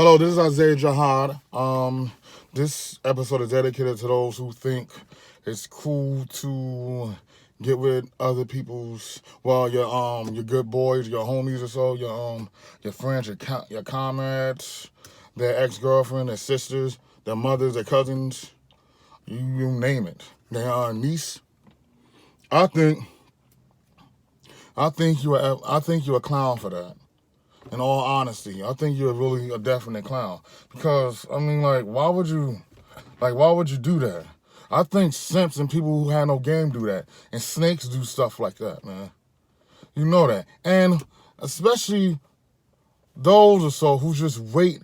Hello, this is Isaiah Jihad. This episode is dedicated to those who think it's cool to get with other people's, your good boys, your homies or so, your friends, your comrades, their ex-girlfriend, their sisters, their mothers, their cousins, you name it. Their niece. I think you're a clown for that. In all honesty, I think you're really a definite clown. Because why would you do that? I think simps and people who have no game do that, and snakes do stuff like that, man. You know that, and especially those or so who just wait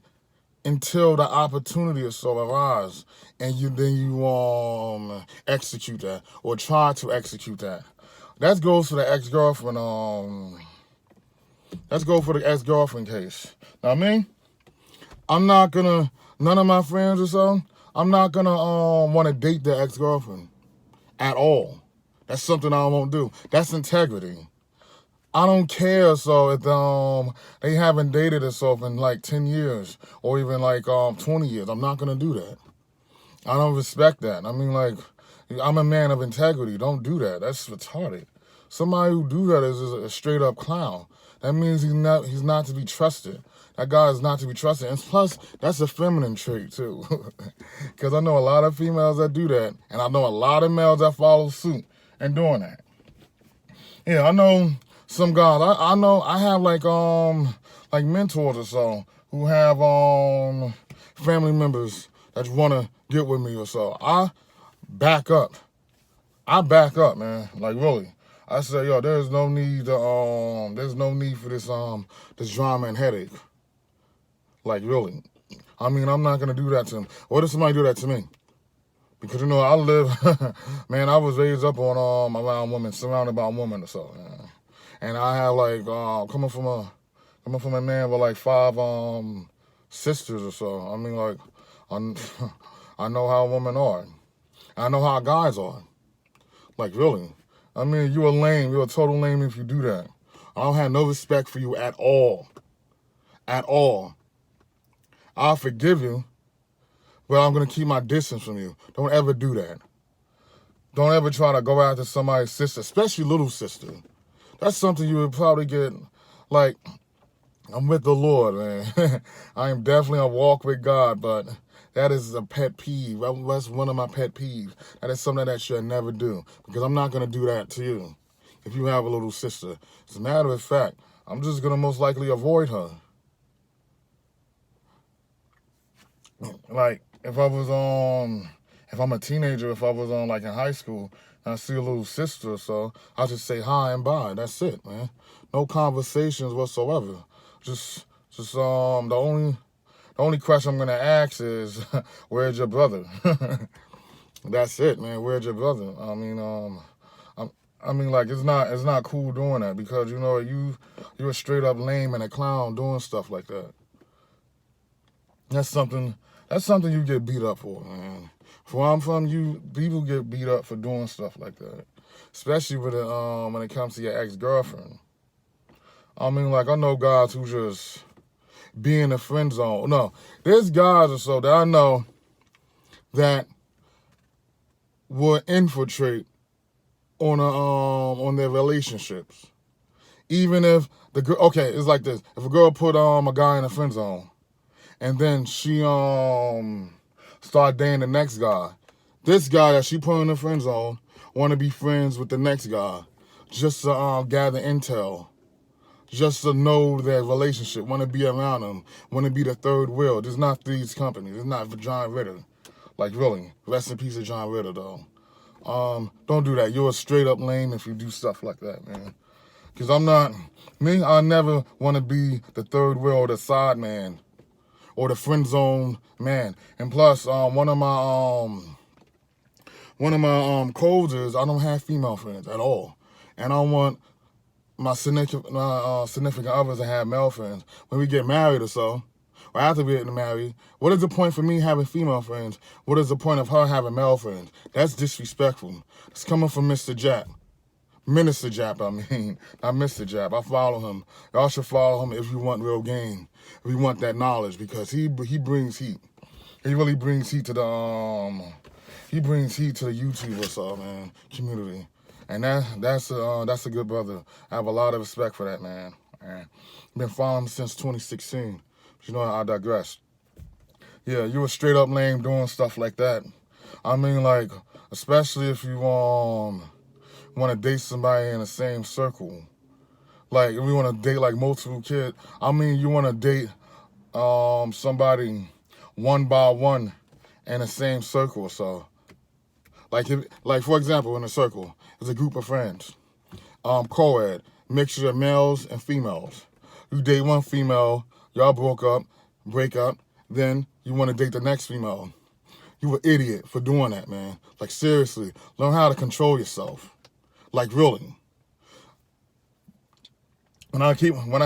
until the opportunity or so arrives, and then you execute that or try to execute that. That goes for the ex-girlfriend. Let's go for the ex-girlfriend case. Now, none of my friends or so, I'm not gonna want to date their ex-girlfriend at all. That's something I won't do. That's integrity. I don't care so if they haven't dated or so in like 10 years or even 20 years. I'm not gonna do that. I don't respect that. I'm a man of integrity. Don't do that. That's retarded. Somebody who do that is a straight up clown. That means he's not to be trusted. That guy is not to be trusted. And plus, that's a feminine trait too. Because I know a lot of females that do that. And I know a lot of males that follow suit and doing that. Yeah, I know some guys. I know I have mentors or so who have family members that want to get with me or so. I back up, man. Like, really. I said, yo, there's no need for this drama and headache. Like, really. I'm not gonna do that to him. What if somebody do that to me? Because I man, I was raised up on around women, surrounded by women or so. Yeah. And I have coming from a man with 5 sisters or so. I know how women are. I know how guys are. Like, really. You're a lame. You're a total lame if you do that. I don't have no respect for you at all. At all. I'll forgive you, but I'm going to keep my distance from you. Don't ever do that. Don't ever try to go after somebody's sister, especially little sister. That's something you would probably get, I'm with the Lord, man. I am definitely a walk with God, but that is a pet peeve. That's one of my pet peeves. That is something that I should never do, because I'm not going to do that to you if you have a little sister. As a matter of fact, I'm just going to most likely avoid her. If I'm a teenager, if I was in high school, and I see a little sister or so, I'll just say hi and bye. That's it, man. No conversations whatsoever. Just the only question I'm gonna ask is, where's your brother? That's it, man. Where's your brother? It's not cool doing that, because you're a straight up lame and a clown doing stuff like that. That's something you get beat up for, man. Where I'm from, people get beat up for doing stuff like that, especially when it comes to your ex-girlfriend. I know guys who just be in the friend zone. No, there's guys or so that I know that will infiltrate on their relationships. Even if the girl, okay, it's like this. If a girl put a guy in a friend zone, and then she start dating the next guy, this guy that she put in the friend zone want to be friends with the next guy, just to gather intel, just to know their relationship, want to be around them, want to be the third wheel. There's not these companies. It's not for John Ritter. Like, really, rest in peace of John Ritter, though. Don't do that. You're a straight up lame if you do stuff like that, man. Because I never want to be the third wheel or the side man or the friend zone man. And plus, one of my codes is I don't have female friends at all, and I want my significant others to have male friends. When we get married or so, or after we get married, what is the point for me having female friends? What is the point of her having male friends? That's disrespectful. It's coming from Mr. Jack. Minister Jap, I mean, not Mr. Jap. I follow him. Y'all should follow him if you want real game, if you want that knowledge, because he brings heat. He really brings heat to the YouTubers, man, community, and that's a good brother. I have a lot of respect for that man. And been following him since 2016. But you know, I digress. Yeah, you were straight up lame doing stuff like that. I mean, like, especially if you want to date somebody in the same circle. Like, if you want to date like multiple kids, I mean, you want to date somebody one by one in the same circle. So, like for example, in a circle, it's a group of friends, co-ed, mixture of males and females. You date one female, y'all break up, then you want to date the next female. You an idiot for doing that, man. Like, seriously, learn how to control yourself. Like, really. When I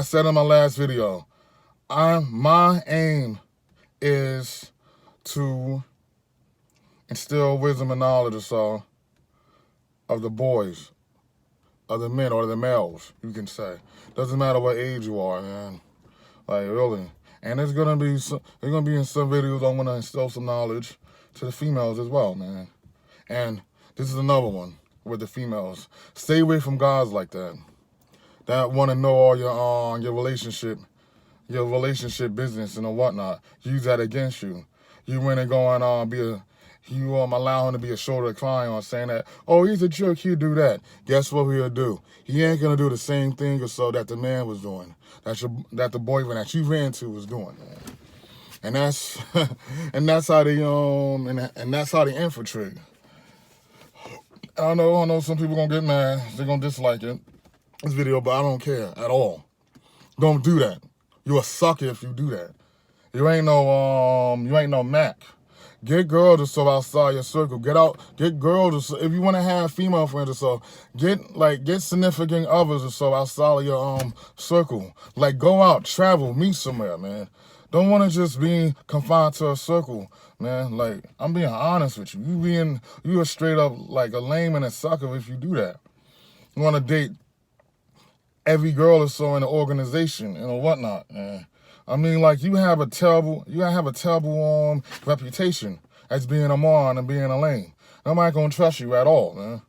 said in my last video, my aim is to instill wisdom and knowledge or so of the boys, of the men or the males, you can say. Doesn't matter what age you are, man. Like, really. And there's gonna be in some videos I'm gonna instill some knowledge to the females as well, man. And this is another one with the females. Stay away from guys like that want to know all your relationship business and whatnot. Use that against you. You went and going allow him to be a shoulder to cry on, saying that, oh, he's a jerk, he'll do that. Guess what he'll do? He ain't gonna do the same thing or so that the man was doing, that the boyfriend that you ran to was doing, man. And that's how they infiltrate. I know some people gonna get mad, they're gonna dislike this video, but I don't care at all. Don't do that. You a sucker if you do that. You ain't no Mac. Get girls or so outside your circle. Get girls or so, if you want to have female friends or so, get significant others or so outside of your circle. Like, go out, travel, meet somewhere, man. Don't want to just be confined to a circle, man. Like, I'm being honest with you. You are straight up like a lame and a sucker if you do that. You want to date every girl or so in the organization and whatnot, man. I mean, like, you have a terrible reputation as being a moron and being a lame. Nobody gonna trust you at all, man.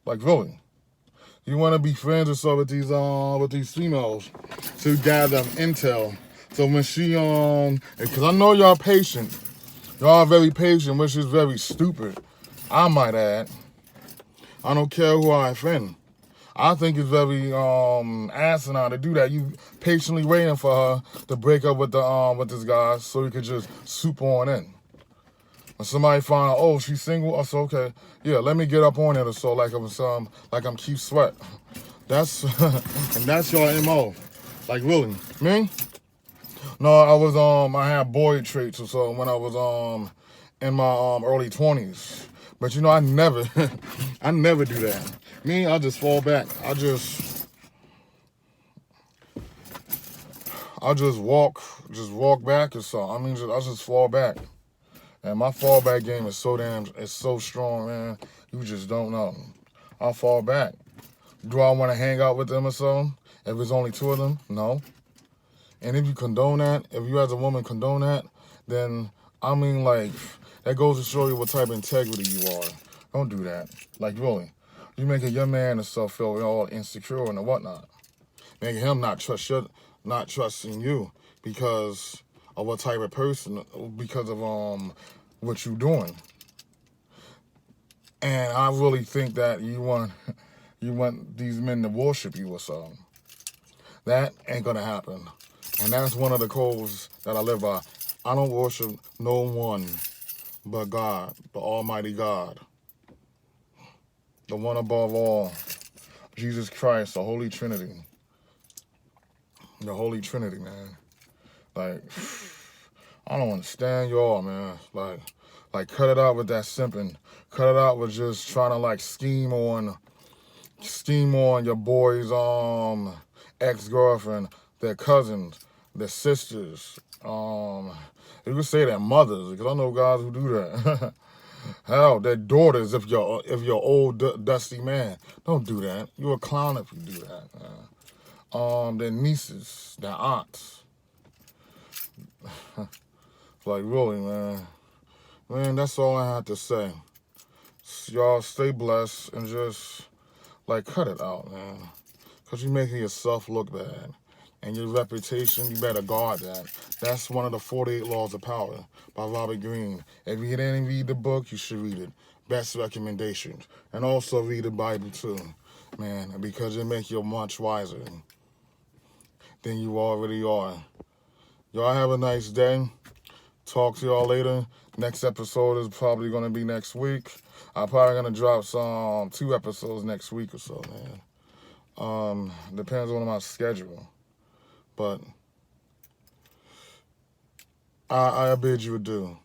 Like, really. You want to be friends or so with these females to gather intel. So when she because I know y'all patient, y'all are very patient, which is very stupid, I might add. I don't care who I offend. I think it's very asinine to do that. You patiently waiting for her to break up with this guy so you could just soup on in. When somebody find out, oh, she's single, I say, okay, yeah, let me get up on it or so, like I'm Keith Sweat. That's and that's your MO. Like, really, me? No, I had boy traits or so when I was in my early 20s. But you know, I never do that. Me, I just fall back. I just walk back or so. I mean, I just fall back. And my fallback game is so strong, man. You just don't know. I fall back. Do I want to hang out with them or so? If it's only two of them? No. And if you condone that, if you as a woman condone that, then, I mean, like, that goes to show you what type of integrity you are. Don't do that. Like, really. You making your man and stuff feel all insecure and whatnot. Making him not trusting you because of what type of person, because of what you doing. And I really think that you want these men to worship you or something. That ain't gonna happen. And that's one of the codes that I live by. I don't worship no one but God, the Almighty God. The one above all, Jesus Christ, the Holy Trinity. The Holy Trinity, man. Like, I don't understand y'all, man. Like, cut it out with that simping. Cut it out with just trying to, like, scheme on your boy's ex-girlfriend, their cousins, their sisters. You could say their mothers, because I know guys who do that. Hell, their daughters if you're old dusty man. Don't do that. You're a clown if you do that, man. Their nieces, their aunts. Like really, man. Man, that's all I have to say. Y'all stay blessed and just like cut it out, man. Cause you're making yourself look bad. And your reputation, you better guard that. That's one of the 48 Laws of Power by Robert Greene. If you didn't read the book, you should read it. Best recommendations. And also read the Bible too, man, because it makes you much wiser than you already are. Y'all have a nice day. Talk to y'all later. Next episode is probably going to be next week. I'm probably going to drop some 2 episodes next week or so, man. Depends on my schedule. But I bid you adieu.